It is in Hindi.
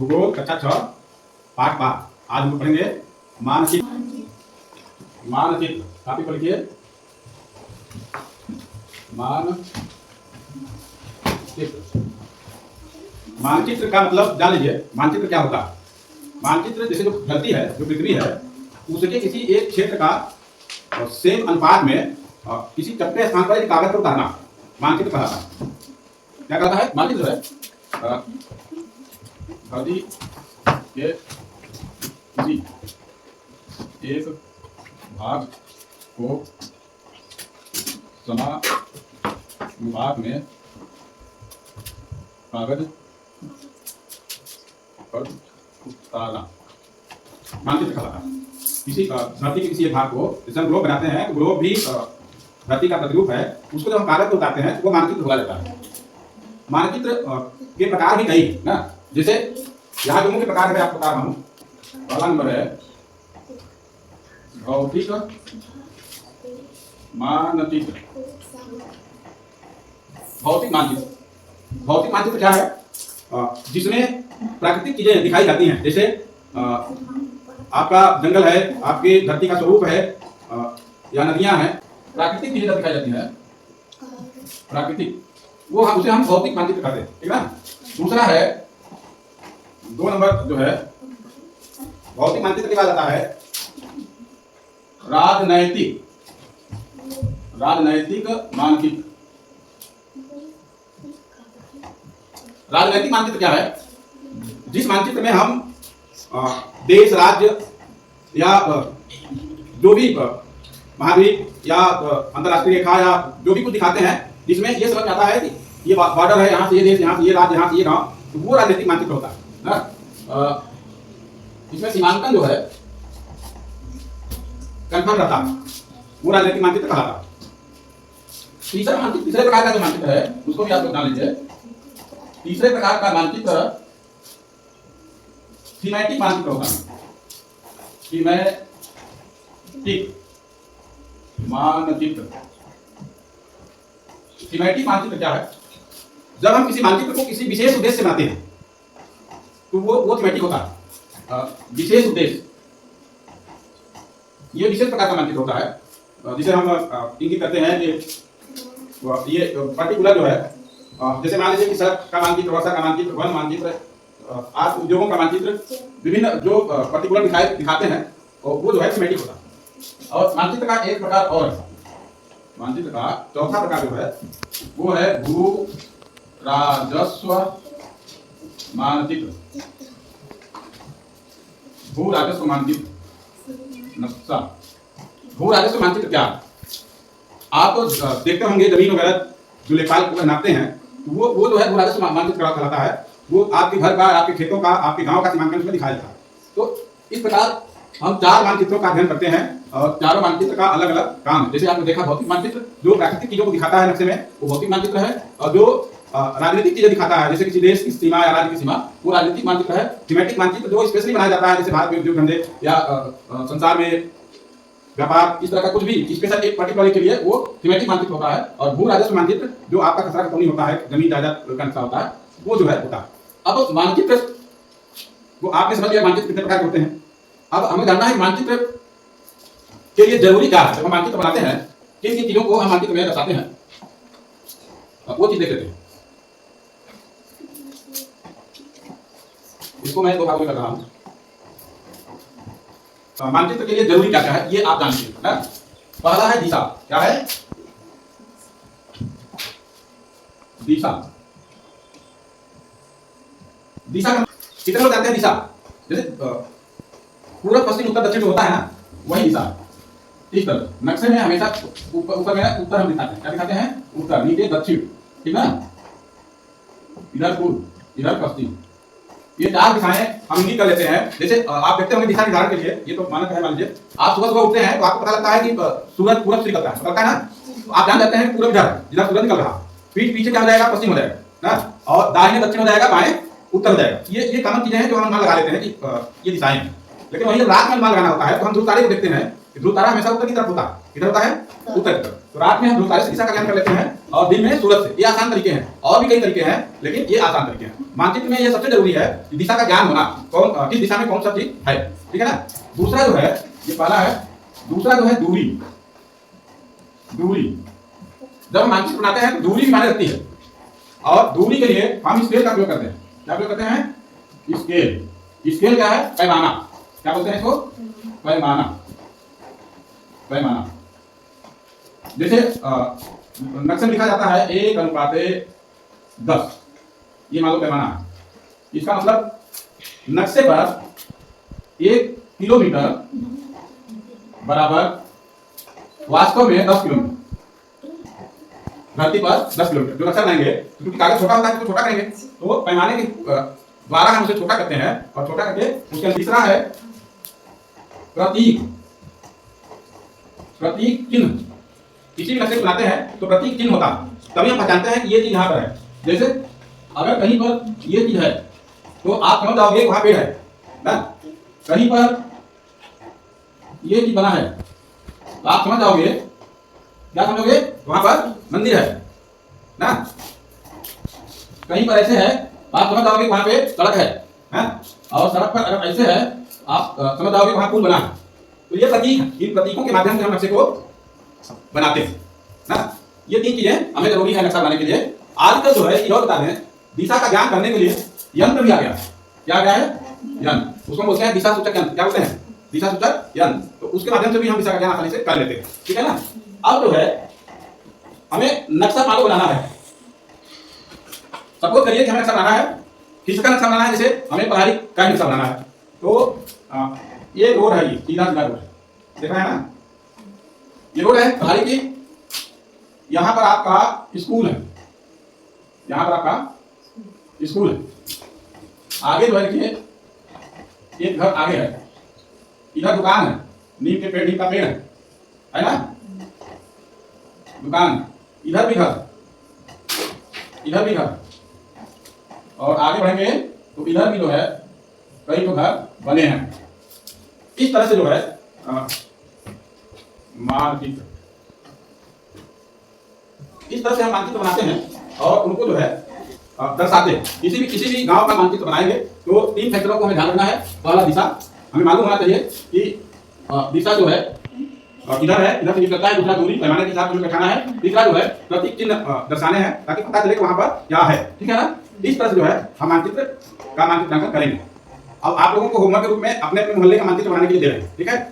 भूगोल कक्षा 6 पाठ 5। आज हम पढ़ेंगे मानचित्र। मानचित्र काफी पर लिखिए। मानचित्र। मानचित्र का मतलब जान लीजिए। मानचित्र क्या होता है? मानचित्र जैसे जो धरती है, जो पृथ्वी है, उसके किसी एक क्षेत्र का सेम अनुपात में किसी चपटे स्थान पर एक कागज पर उतारना मानचित्र कहलाता है। क्या कहता है? मानचित्र है धरती के किसी एक भाग को समानुपात में कागज पर उतारना मानचित्र कहलाता है। किसी धरती के किसी एक भाग को, जैसे हम ग्लोब बनाते हैं, ग्लोब भी धरती का प्रतिरूप है, उसको जब हम कागज पर उतारते हैं तो वो मानचित्र बोला जाता है। मानचित्र के प्रकार भी कई ना, जैसे यहाँ जो मुख्य प्रकार है आपको बता रहा हूँ। पहला नंबर है भौतिक मानचित्र। भौतिक मानचित्र। भौतिक मानचित्र क्या है? जिसमें प्राकृतिक चीजें दिखाई जाती हैं, जैसे आपका जंगल है, आपकी धरती का स्वरूप है, या नदियां हैं, प्राकृतिक चीजें दिखाई जाती हैं। प्राकृतिक वो उसे हम भौतिक मानचित्र कहते हैं, ठीक है ना। दूसरा है 2 नंबर जो है भौतिक मानचित्र के बाद आता है राजनैतिक। राजनैतिक मानचित्र। राजनैतिक मानचित्र क्या है? जिस मानचित्र में हम देश, राज्य या जो भी महाद्वीप या अंतरराष्ट्रीय रेखा या जो भी कुछ दिखाते हैं, जिसमें ये समझ आता है कि ये बॉर्डर है, यहाँ से ये देश, यहाँ से ये राज्य, यहाँ से ये गांव, तो वो राजनीतिक मानचित्र होता है ना। इसमें सीमांकन जो है कंफर्म रहता है, वो राजनीतिक मानचित्र कहलाता है। तीसरा मानचित्र, तीसरे प्रकार का जो मानचित्र है उसको भी आप लोग जान लीजिए। तीसरे प्रकार का मानचित्र थीमेटिक मानचित्र होता है। थीमेटिक मानचित्र। थीमेटिक मानचित्र क्या है? जब हम किसी मानचित्र को किसी विशेष उद्देश्य से बनाते हैं तो वो थीमेटिक होता है। विशेष उद्देश्य, ये विशेष प्रकार का मानचित्र होता है, जिसे हम इंगित करते हैं कि ये पर्टिकुलर जो है, जैसे मान लीजिए कि सड़क का मानचित्र, वर्षा का मानचित्र, वन मानचित्र, आज उद्योगों का मानचित्र, विभिन्न जो पर्टिकुलर दिखाते हैं, और वो जो है थीमेटिक होता है। और मानचित्र का एक प्रकार और है, मानचित्र का चौथा प्रकार जो है वो है भू राजस्व मानचित्र। भू राजस्व मानचित्र नक्शा। भू राजस्व मानचित्र क्या है? आप तो देखते होंगे जमीन वगैरह जो लेखपाल नापते हैं, वो जो है भू राजस्व मानचित्र कहलाता है। वो आपके घर का, आपके खेतों का, आपके गांव का सीमांकन उसमें दिखाया जाता है। तो इस प्रकार हम 4 मानचित्रों का अध्ययन करते हैं, और चारों मानचित्र का अलग अलग काम है। जैसे आपने देखा भौतिक मानचित्र जो प्राकृतिक चीजों को दिखाता है नक्शे में, वो भौतिक मानचित्र है। और जो राजनीतिक चीजें दिखाता है, जैसे किसी देश की सीमा या राज्य की सीमा, वो राजनीतिक मानचित्र है। थीमेटिक मानचित्र जो स्पेशली बनाया जाता है, जैसे भारत में उद्योग धंधे या संसार में व्यापार, इस तरह का कुछ भी स्पेशल एक पर्टिकुलर के लिए, वो थीमेटिक मानचित्र होता है। और भू राजस्व मानचित्र जो आपका खसरा खतौनी होता है, जमीन जायदाद का नक्शा होता है, वो जो है होता है। अब मानचित्र वो आपने समझ लिया मानचित्र कितने प्रकार के होते हैं। अब हमें जानना है मानचित्र के लिए जरूरी क्या है। जब हम मानचित्र बनाते हैं, किन किन चीजों को हम मानचित्र में दर्शाते हैं, वो चीज देख लेते हैं। इसको मैं 2 भागों में कर रहा हूं। मानचित्र के लिए जरूरी क्या क्या है, ये आप जानते हैं। पहला है दिशा। क्या है? दिशा। दिशा कितने लोग जानते हैं? दिशा जैसे पूर्व, पश्चिम, उत्तर, दक्षिण होता है ना, वही दिशा। इस तरह नक्शे में हमेशा ऊपर में उत्तर हम दिखाते हैं। क्या दिखाते हैं? उत्तर, नीचे दक्षिण, ठीक ना। इधर पूर्व, इधर पश्चिम, ये 4 दिशाएं हम इंगित कर लेते हैं। जैसे आप देखते होंगे दिशा निर्धारण के लिए, ये तो मानक है। मान लीजिए आप सुबह सुबह उठते हैं तो आपको पता लगता है कि सूरज पूरब से निकलता है ना, तो आप जान जाते हैं पूरब इधर, जिधर सूरज निकल रहा, पीछे क्या हो जाएगा? पश्चिम हो जाएगा ना, और दाहिने दक्षिण हो जाएगा, बाएं उत्तर हो जाएगा। ये कॉमन चीजें हैं जो हम अनुमान लगा लेते हैं कि ये दिशाएं हैं। लेकिन वही जब रात में अनुमान लगाना होता है तो हम ध्रुव तारे को देखते हैं। ध्रुव तारा हमेशा उत्तर की तरफ होता है। किधर होता है? उत्तर की तरफ। तो रात में हम ध्रुव तारे से दिशा का ज्ञान कर लेते हैं और दिन में सूरज से। ये आसान तरीके हैं, और भी कई तरीके हैं, लेकिन ये आसान तरीके हैं। मानचित्र में ये सबसे जरूरी है कि दिशा का ज्ञान होना, कौन किस दिशा में कौन सा चीज है, ठीक है ना। दूसरा जो है, ये पहला है, दूसरा जो है दूरी। दूरी जब हम मानचित्र बनाते हैं तो दूरी भी मायने रखती है, और दूरी के लिए हम स्केल का उपयोग करते हैं। क्या उपयोग करते हैं? स्केल। स्केल क्या है? पैमाना। क्या बोलते हैं इसको? पैमाना। पैमाना। जैसे नक्शे में लिखा जाता है 1:10, ये मान लो पैमाना है। इसका मतलब नक्शे पर 1 किलोमीटर बराबर वास्तव में 10 किलोमीटर। धरती पर 10 किलोमीटर जो नक्शा बनाएंगे, क्योंकि कागज छोटा होता है तो छोटा करेंगे, तो पैमाने के द्वारा हम उसे छोटा करते हैं, और छोटा करके उसके तीसरा है प्रतीक। प्रतीक चिन्ह। किसी भी नक्शे को बनाते हैं तो प्रतीक चिन्ह होता है, तभी हम पहचानते हैं कि ये चीज यहाँ पर है। जैसे अगर कहीं पर ये चीज है तो आप समझ जाओगे वहां पेड़ है ना, कहीं पर ये चीज बना है तो आप समझ जाओगे, क्या समझोगे? वहां पर मंदिर है ना। कहीं पर ऐसे है आप समझ जाओगे वहां पे सड़क है, और सड़क पर अगर ऐसे है आप समझ जाओगे वहां पुल बना है। तो ये प्रतीक, इन प्रतीकों के माध्यम से हम नक्शे को बनाते हैं ना। ये 3 चीजें हमें जरूरी है नक्शा बनाने के लिए। आजकल जो है ये और बता दें, दिशा का ज्ञान करने के लिए यंत्र भी आ गया। क्या आ गया है? यंत्र। उसको बोलते हैं दिशा सूचक यंत्र। क्या बोलते हैं? दिशा सूचक यंत्र। तो उसके माध्यम से भी हम दिशा का ज्ञान आसानी से कर लेते हैं, ठीक है ना। अब जो है हमें नक्शा मान लो बनाना है। सपोज करिए कि हमें नक्शा बनाना है, किसका नक्शा बनाना है? जैसे हमें पहाड़ी का नक्शा बनाना है, तो ये रोड है, ये सीधा सीधा रोड है, देख रहे हैं ना। ये रोड है पहाड़ी की, यहां पर आपका स्कूल है, यहां पर आपका स्कूल है। आगे जो है देखिए एक घर आगे है, इधर दुकान है, नीम का पेड़ है ना, दुकान। इधर भी घर, इधर भी घर, और आगे बढ़ेंगे तो इधर भी जो है कई तो घर बने हैं। इस तरह से जो है मानचित्र, इस तरह से हम मानचित्र बनाते हैं और उनको जो है दर्शाते हैं। किसी भी गांव का मानचित्र बनाएंगे तो 3 फैक्टरों को हमें ध्यान रखना है। पहला दिशा, हमें मालूम होना चाहिए कि दिशा जो है इधर है, इधर से निकलता है। दूसरा दूरी, पैमाने के हिसाब से बैठाना है। तीसरा जो है प्रतीक चिन्ह दर्शाने हैं ताकि पता चले कि वहां पर क्या है, ठीक है ना। इस तरह से जो है हम मानचित्र करेंगे। अब आप लोगों को होमवर्क के रूप में अपने अपने मोहल्ले का मानचित्र बनाने के लिए दे रहे हैं, ठीक है।